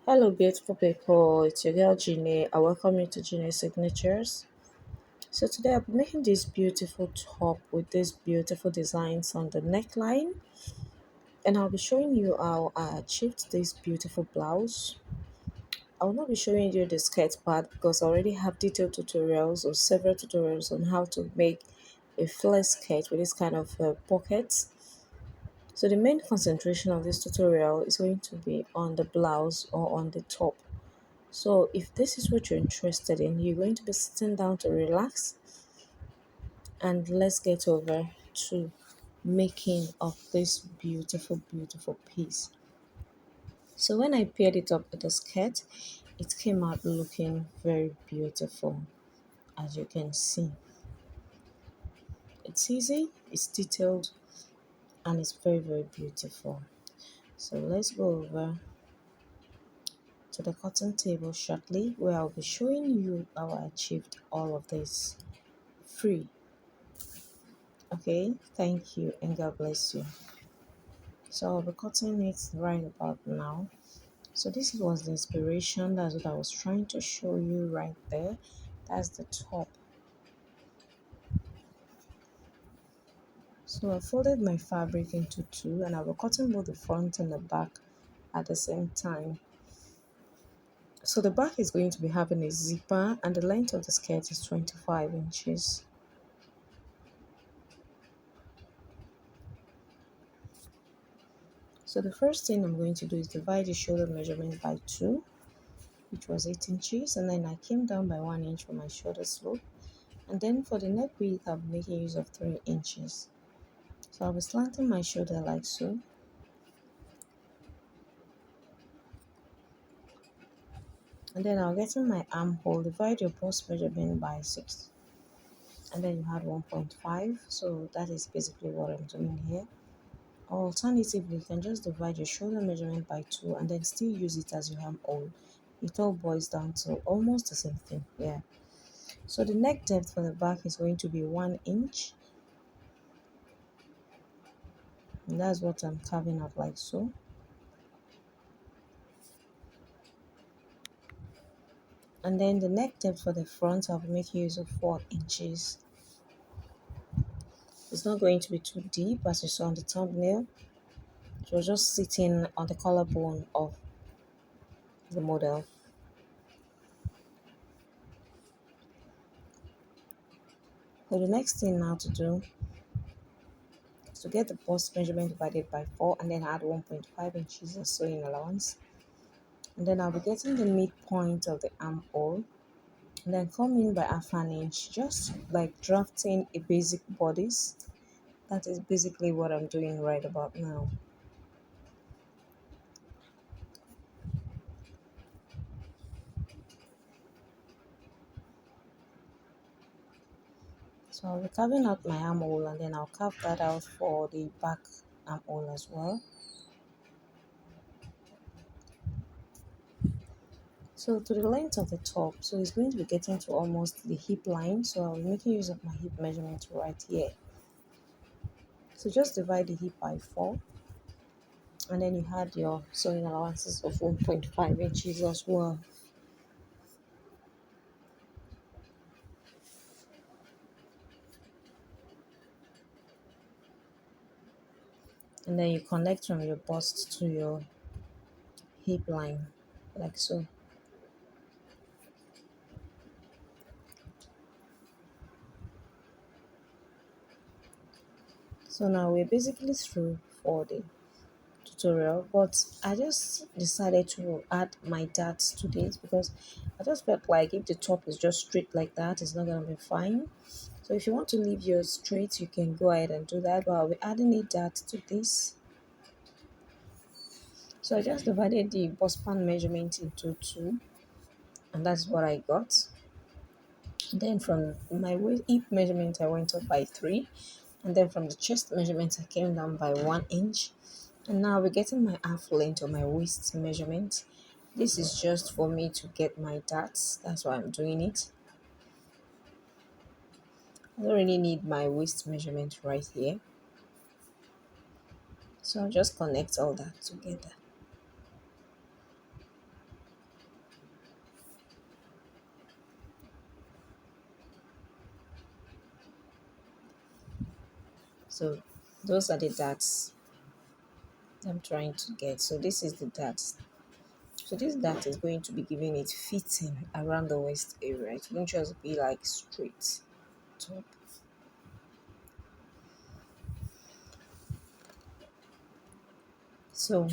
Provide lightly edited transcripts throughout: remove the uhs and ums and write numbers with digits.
Hello, beautiful people. It's your girl Jeannie. I welcome you to Jeannie Signatures. So today I'll be making this beautiful top with these beautiful designs on the neckline, and I'll be showing you how I achieved this beautiful blouse. I will not be showing you the skirt part because I already have detailed tutorials or several tutorials on how to make a flare skirt with this kind of pockets. So the main concentration of this tutorial is going to be on the blouse or on the top. So, if this is what you're interested in, you're going to be sitting down to relax and let's get over to making of this beautiful, beautiful piece. So, when I paired it up with the skirt, it came out looking very beautiful, as you can see. It's easy, it's detailed, and it's very, very beautiful. So, let's go over to the cotton table shortly, where I'll be showing you how I achieved all of this free. Okay, thank you and God bless you. So I'll be cutting it right about now. So this was the inspiration. That's what I was trying to show you right there. That's the top. So I folded my fabric into two and I will cutting both the front and the back at the same time. So the back is going to be having a zipper and the length of the skirt is 25 inches. So the first thing I'm going to do is divide the shoulder measurement by 2, which was 8 inches, and then I came down by 1 inch for my shoulder slope. And then for the neck width, I'll be making use of 3 inches. So I'll be slanting my shoulder like so. And then I'll get in my armhole, divide your bust measurement by 6. And then you had 1.5. So that is basically what I'm doing here. Alternatively, you can just divide your shoulder measurement by 2 and then still use it as your armhole. It all boils down to almost the same thing. Yeah. So the neck depth for the back is going to be 1 inch. And that's what I'm carving out like so. And then the neck depth for the front, I'll be making use of 4 inches. It's not going to be too deep as you saw on the thumbnail. It was just sitting on the collarbone of the model. So the next thing now to do is to get the bust measurement divided by 4 and then add 1.5 inches of sewing allowance. And then I'll be getting the midpoint of the armhole and then come in by half an inch, just like drafting a basic bodice. That is basically what I'm doing right about now. So I'll be carving out my armhole and then I'll carve that out for the back armhole as well. So to the length of the top, so it's going to be getting to almost the hip line. So I'll be making use of my hip measurement right here. So just divide the hip by 4 and then you had your sewing allowances of 1.5 inches as well. And then you connect from your bust to your hip line like so. So now we're basically through for the tutorial, but I just decided to add my darts to this because I just felt like if the top is just straight like that, it's not gonna be fine. So if you want to leave yours straight, you can go ahead and do that, but I'll be adding a dart to this. So I just divided the bust span measurement into 2 and that's what I got. Then from my hip measurement I went up by 3, and then from the chest measurement I came down by 1 inch. And now we're getting my half length or my waist measurement. This is just for me to get my darts. That's why I'm doing it. I don't really need my waist measurement right here. So I'll just connect all that together. So those are the darts I'm trying to get. So this is the dart. So this dart is going to be giving it fitting around the waist area. It won't just be like straight top. So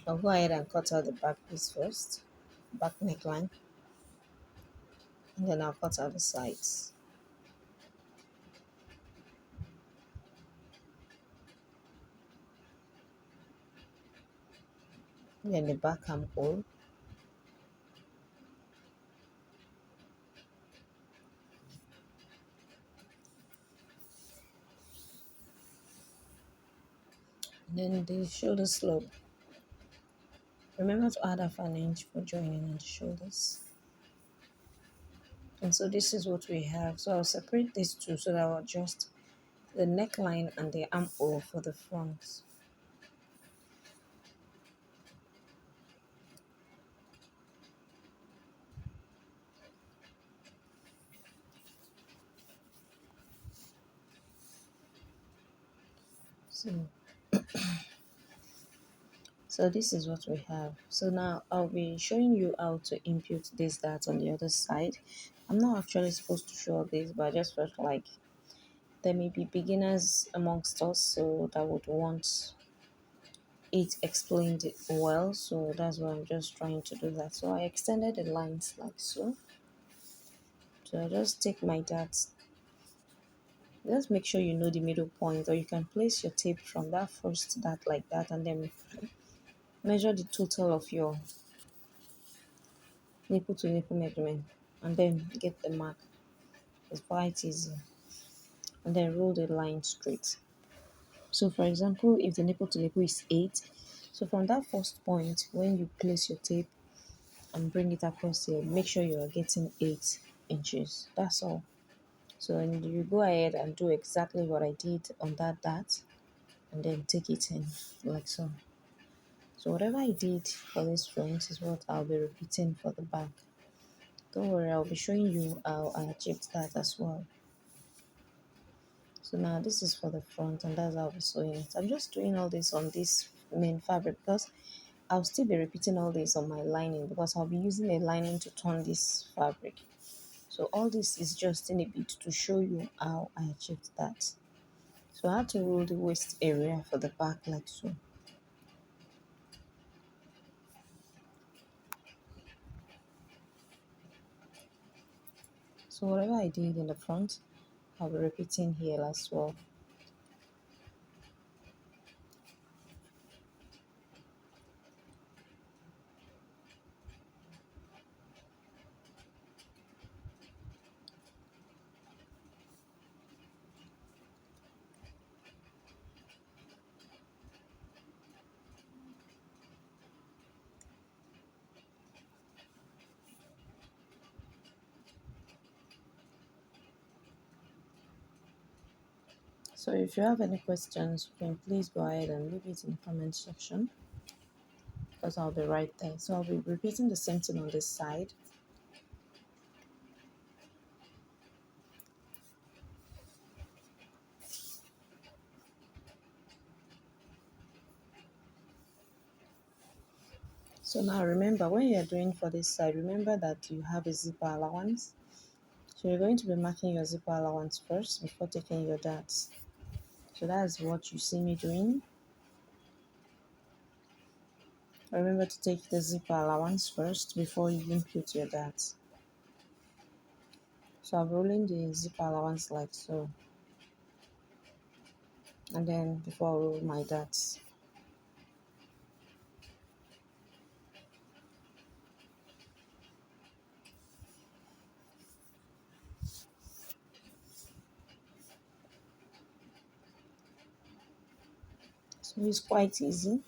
I'll go ahead and cut out the back piece first, back neckline, and then I'll cut out the sides. Then the back armhole, then the shoulder slope. Remember to add half an inch for joining on the shoulders. And so this is what we have. So I'll separate these two so that I'll adjust the neckline and the armhole for the front. So so this is what we have. So now I'll be showing you how to impute this dart on the other side. I'm not actually supposed to show this, but I just felt like there may be beginners amongst us so that would want it explained well. So that's why I'm just trying to do that. So I extended the lines like so. So I just take my dart. Just make sure you know the middle point, or you can place your tape from that first dart like that, and then measure the total of your nipple to nipple measurement, and then get the mark. It's quite easy. And then roll the line straight. So for example, if the nipple to nipple is 8, so from that first point, when you place your tape and bring it across here, make sure you are getting 8 inches. That's all. So and you go ahead and do exactly what I did on that dart, and then take it in like so. So whatever I did for this front is what I'll be repeating for the back. Don't worry, I'll be showing you how I achieved that as well. So now this is for the front, and that's how I'll be sewing it. I'm just doing all this on this main fabric because I'll still be repeating all this on my lining because I'll be using a lining to turn this fabric. So all this is just in a bit to show you how I achieved that. So I had to roll the waist area for the back like so. So whatever I did in the front, I'll be repeating here as well. So if you have any questions, you can please go ahead and leave it in the comment section because I'll be right there. So I'll be repeating the same thing on this side. So now remember, when you're doing for this side, remember that you have a zipper allowance. So you're going to be marking your zipper allowance first before taking your darts. So that's what you see me doing. Remember to take the zipper allowance first before you impute your darts. So I'm rolling the zipper allowance like so. And then before I roll my darts. So it's quite easy.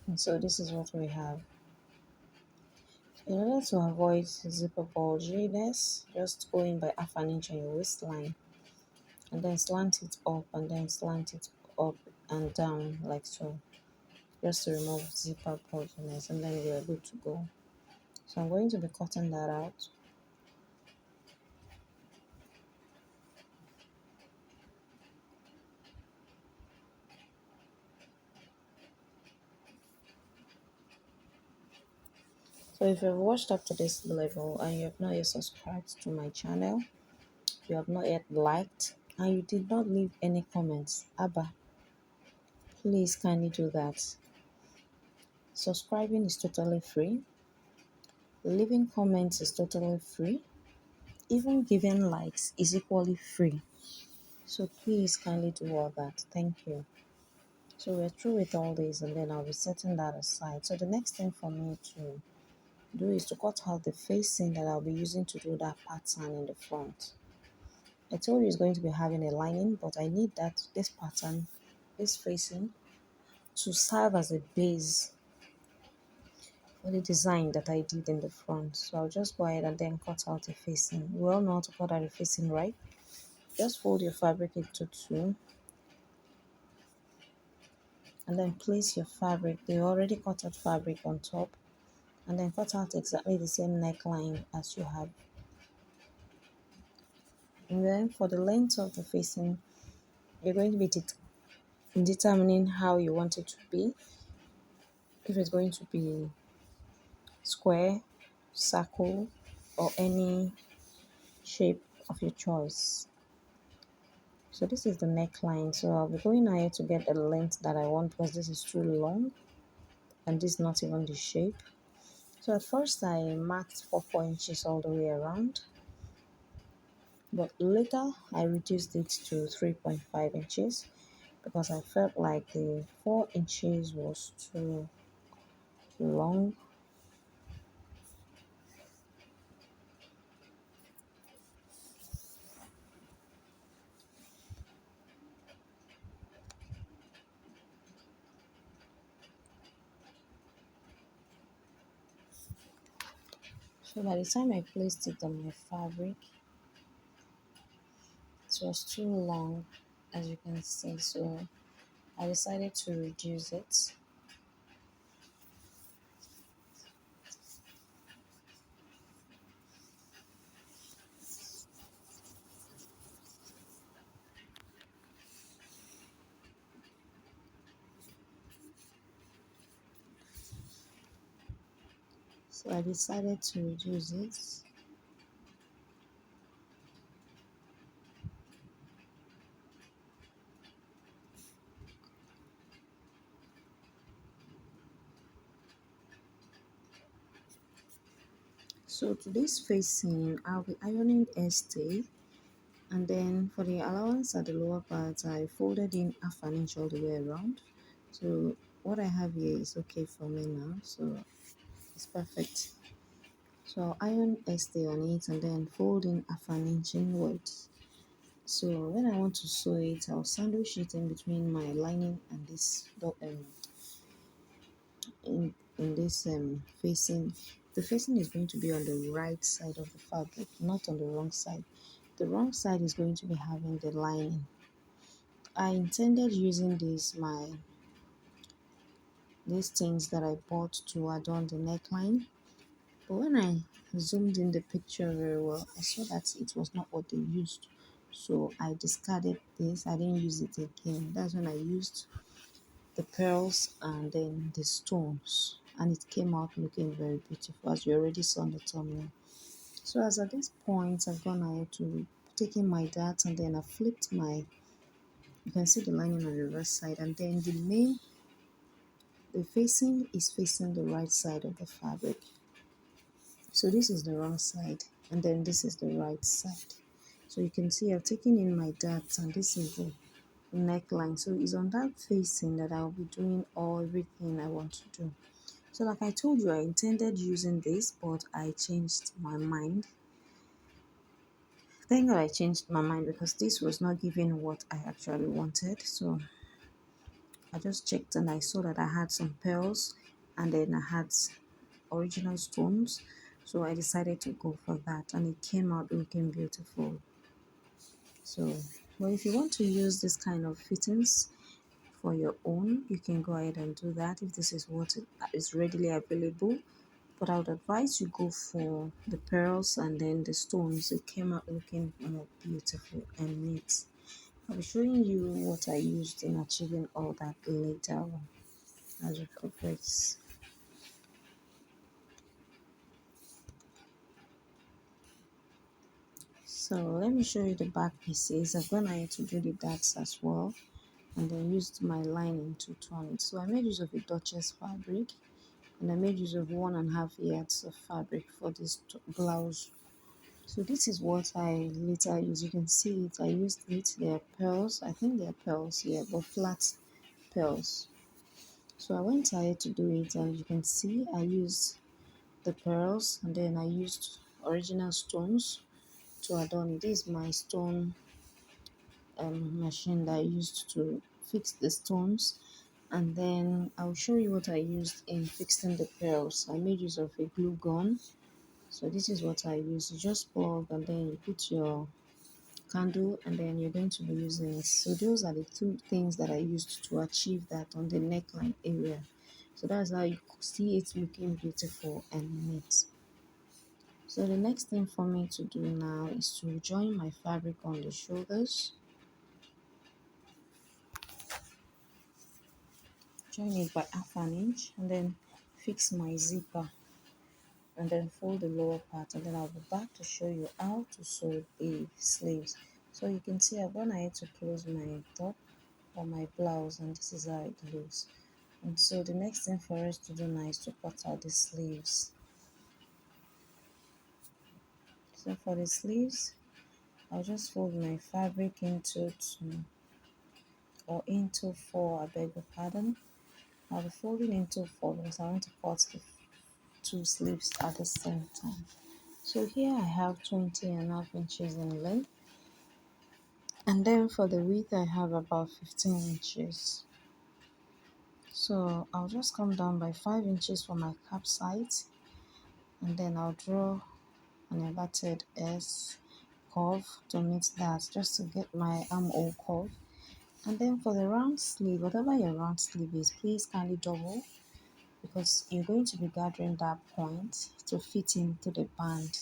And so this is what we have. In order to avoid zipper bulginess, just go in by half an inch on your waistline and then slant it up and then slant it up and down like so. just to remove zipper bulginess, and then we are good to go. So I'm going to be cutting that out. So if you've watched up to this level and you have not yet subscribed to my channel, you have not yet liked, and you did not leave any comments, Abba, please kindly do that. Subscribing is totally free. Leaving comments is totally free. Even giving likes is equally free. So please kindly do all that. Thank you. So we're through with all this, and then I'll be setting that aside. So the next thing for me to do is to cut out the facing that I'll be using to do that pattern in the front. I told you it's going to be having a lining, but I need this pattern, this facing, to serve as a base for the design that I did in the front. So I'll just go ahead and then cut out the facing. We all know how to cut out the facing, right? Just fold your fabric into two, and then place your fabric, the already cut out fabric, on top, and then cut out exactly the same neckline as you have. And then for the length of the facing, you're going to be determining how you want it to be. If it's going to be square, circle, or any shape of your choice. So this is the neckline. So I'll be going ahead to get the length that I want, because this is too long and this is not even the shape. So at first I marked for 4 inches all the way around, but later I reduced it to 3.5 inches because I felt like the 4 inches was too long. So by the time I placed it on my fabric, it was too long, as you can see. So I decided to reduce it. So I decided to reduce it. So to this facing, I'll be ironing stay, and then for the allowance at the lower part, I folded in half an inch all the way around. So what I have here is okay for me now, so it's perfect. So I'll iron stay on it and then fold in half an inch inwards. So when I want to sew it, I'll sandwich it in between my lining and this in this facing. The facing is going to be on the right side of the fabric, not on the wrong side. The wrong side is going to be having the lining. I intended using these things that I bought to adorn the neckline, but when I zoomed in the picture very well, I saw that it was not what they used. So I discarded this. I didn't use it again. That's when I used the pearls and then the stones, and it came out looking very beautiful, as you already saw on the thumbnail. So as at this point, I've gone ahead to taking my dart, and then I flipped my, you can see the lining on the reverse side, and then the facing is facing the right side of the fabric. So this is the wrong side, and then this is the right side. So you can see I've taken in my darts, and this is the neckline. So it's on that facing that I'll be doing everything I want to do. So like I told you, I intended using this, but I changed my mind. Thank God I changed my mind, because this was not giving what I actually wanted. So I just checked and I saw that I had some pearls and then I had original stones. So I decided to go for that, and it came out looking beautiful. So, but if you want to use this kind of fittings for your own, you can go ahead and do that if this is what is readily available. But I would advise you go for the pearls and then the stones. It came out looking more beautiful and neat. I'll be showing you what I used in achieving all that later on as we progress. So let me show you the back pieces. I've gone ahead to do the darts as well and then used my lining to turn it. So I made use of a Duchess fabric and I made use of 1.5 yards of fabric for this blouse. So this is what I later used. You can see it. I used it. They are pearls. I think they are pearls here, but flat pearls. So I went ahead to do it, and you can see I used the pearls, and then I used original stones to adorn it. This is my stone machine that I used to fix the stones, and then I'll show you what I used in fixing the pearls. I made use of a glue gun. So this is what I use. You just plug and then you put your candle and then you're going to be using it. So those are the two things that I used to achieve that on the neckline area. So that's how you see it looking beautiful and neat. So the next thing for me to do now is to join my fabric on the shoulders. Join it by 1/2 inch and then fix my zipper and then fold the lower part, and then I'll be back to show you how to sew the sleeves. So you can see I've gone ahead to close my top or my blouse, and this is how it looks. And so the next thing for us to do now is to cut out the sleeves. So for the sleeves, I'll just fold my fabric into two or into four, I beg your pardon. I'll be folding into four because I want to cut the two sleeves at the same time. So here I have 20.5 inches in length, and then for the width I have about 15 inches. So I'll just come down by 5 inches for my cap side, and then I'll draw an inverted S curve to meet that, just to get my armhole curve. And then for the round sleeve, whatever your round sleeve is, please kindly double, because you're going to be gathering that point to fit into the band.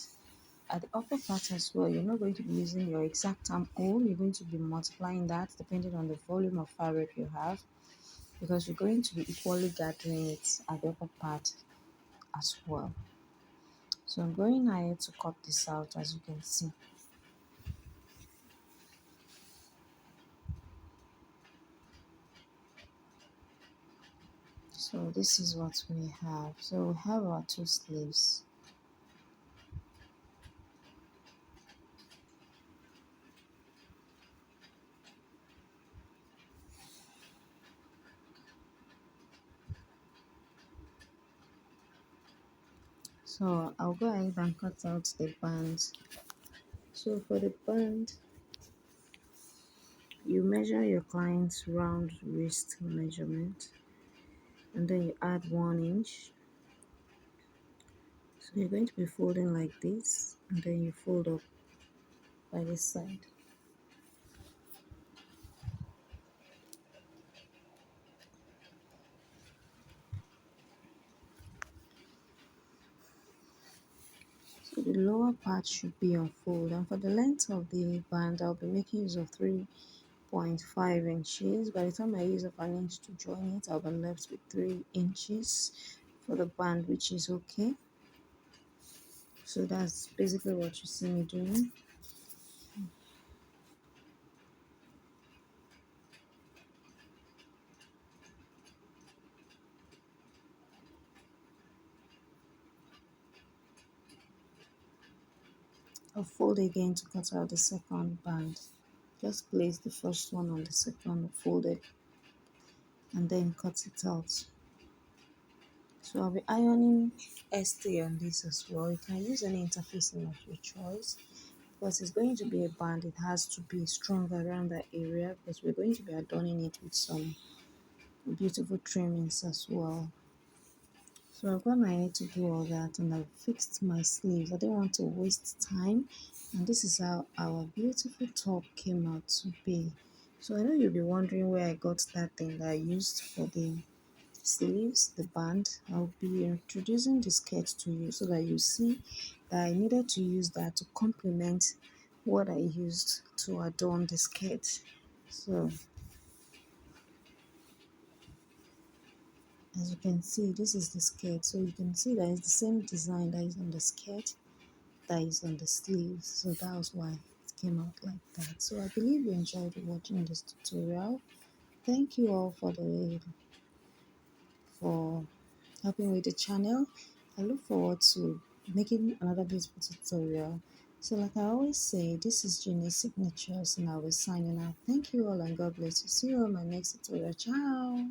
At the upper part as well, you're not going to be using your exact armhole, you're going to be multiplying that depending on the volume of fabric you have, because you're going to be equally gathering it at the upper part as well. So I'm going ahead to cut this out, as you can see. So this is what we have. So we have our two sleeves. So I'll go ahead and cut out the band. So for the band, you measure your client's round wrist measurement, and then you add 1 inch. So you're going to be folding like this, and then you fold up by this side. So the lower part should be unfolded, and for the length of the band, I'll be making use of 3.5 inches. By the time I use up an inch to join it, I'll be left with 3 inches for the band, which is okay. So that's basically what you see me doing. I'll fold again to cut out the second band. Just place the first one on the second folded and then cut it out. So I'll be ironing ST on this as well. You can use any interfacing of your choice, because it's going to be a band. It has to be strong around that area, because we're going to be adorning it with some beautiful trimmings as well. So I've gone ahead to do all that, and I've fixed my sleeves. I didn't want to waste time, and this is how our beautiful top came out to be. So I know you'll be wondering where I got that thing that I used for the sleeves, the band. I'll be introducing the skirt to you so that you see that I needed to use that to complement what I used to adorn the skirt. So as you can see, this is the skirt. So you can see that it's the same design that is on the skirt that is on the sleeves. So that was why it came out like that. So I believe you enjoyed watching this tutorial. Thank you all for helping with the channel. I look forward to making another beautiful tutorial. So like I always say, this is Jeannie's Signatures and I will be signing out. Thank you all and God bless you. See you on my next tutorial. Ciao.